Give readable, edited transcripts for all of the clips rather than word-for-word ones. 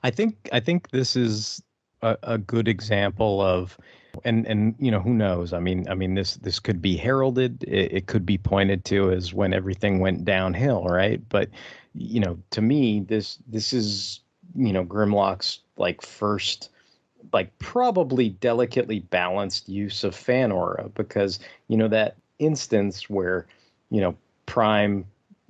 I think this is a good example of, and who knows? I mean this could be heralded. It could be pointed to as when everything went downhill, right? But to me, this is Grimlock's like first, like probably delicately balanced use of fan aura, because that instance where Prime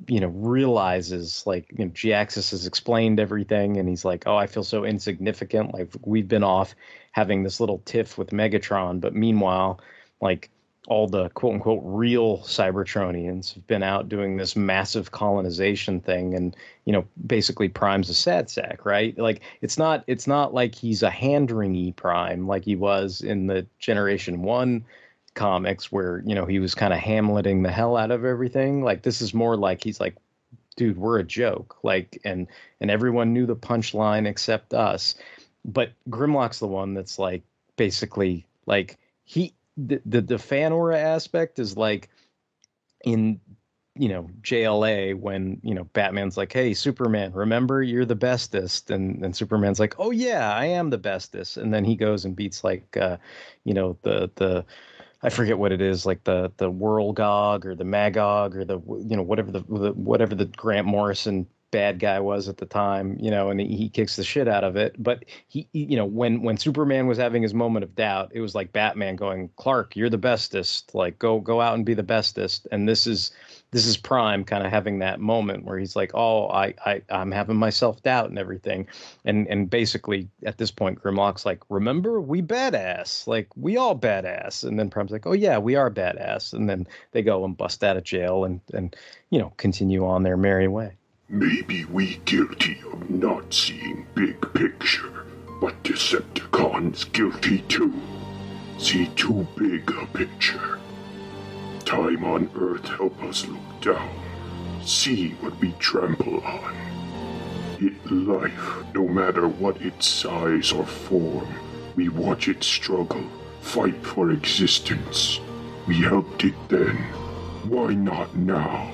realizes, like, G-Axis has explained everything and he's like, oh, I feel so insignificant, like we've been off having this little tiff with Megatron, but meanwhile, like, all the quote unquote real Cybertronians have been out doing this massive colonization thing, and basically Prime's a sad sack, right? Like, it's not like he's a hand-wringy Prime like he was in the Generation 1 comics, where he was kind of Hamleting the hell out of everything. Like, this is more like he's like, dude, we're a joke, like, and everyone knew the punchline except us. But Grimlock's the one that's like, basically, like, the fan aura aspect is like in JLA, when Batman's like, hey Superman, remember, you're the bestest, and Superman's like, oh yeah, I am the bestest, and then he goes and beats, like, the I forget what it is, like the Whirlgog or the Magog or the whatever the Grant Morrison bad guy was at the time, and he kicks the shit out of it. But he when Superman was having his moment of doubt, it was like Batman going, Clark, you're the bestest, like go out and be the bestest. And this is Prime kind of having that moment where he's like, oh, I'm having my self-doubt and everything. And basically at this point, Grimlock's like, remember, we badass, like we all badass. And then Prime's like, oh yeah, we are badass. And then they go and bust out of jail and continue on their merry way. Maybe we guilty of not seeing big picture, but Decepticons guilty too. See too big a picture. Time on Earth help us look down. See what we trample on. Life, no matter what its size or form, we watch it struggle, fight for existence. We helped it then. Why not now?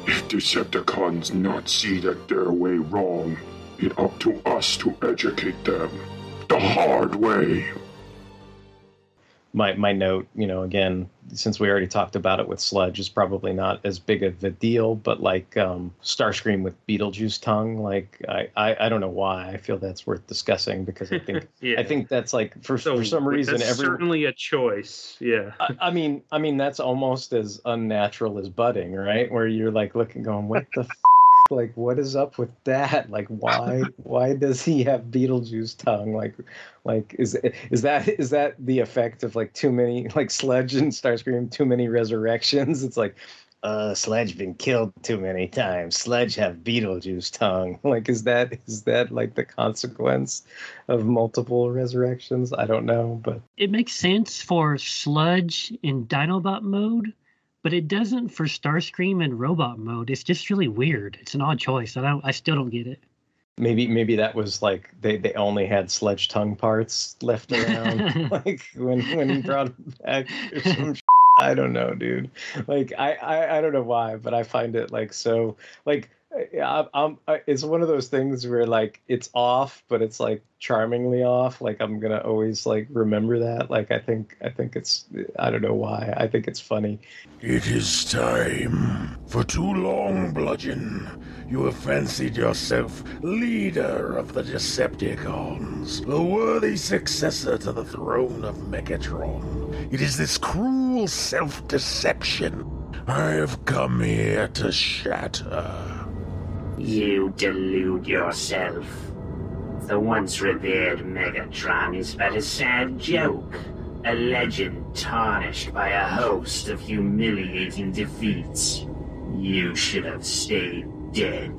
If Decepticons not see that their way wrong, it up to us to educate them the hard way. My note, again, since we already talked about it with Sludge, is probably not as big of a deal, but like Starscream with Beetlejuice tongue, like I don't know why I feel that's worth discussing, because I think yeah. I think that's like for some reason that's certainly a choice. Yeah. I mean that's almost as unnatural as budding, right? Where you're like looking, going, what the like, what is up with that? Like, why does he have Beetlejuice tongue? Like is that the effect of like too many, like Sludge and Starscream, too many resurrections? It's like, Sludge been killed too many times. Sludge have Beetlejuice tongue. Like, is that like the consequence of multiple resurrections? I don't know, but it makes sense for Sludge in Dinobot mode, but it doesn't for Starscream in robot mode. It's just really weird. It's an odd choice. I still don't get it. Maybe that was like they only had Sledge tongue parts left around, like when he brought him back or some shit. I don't know, dude. Like I don't know why, but I find it like so, like, it's one of those things where like it's off, but it's like charmingly off. Like, I'm gonna always like remember that. Like, I think it's, I don't know why, I think it's funny. It is time. For too long, Bludgeon, you have fancied yourself leader of the Decepticons, the worthy successor to the throne of Megatron. It is this cruel self-deception I have come here to shatter. You delude yourself. The once revered Megatron is but a sad joke, a legend tarnished by a host of humiliating defeats. You should have stayed dead.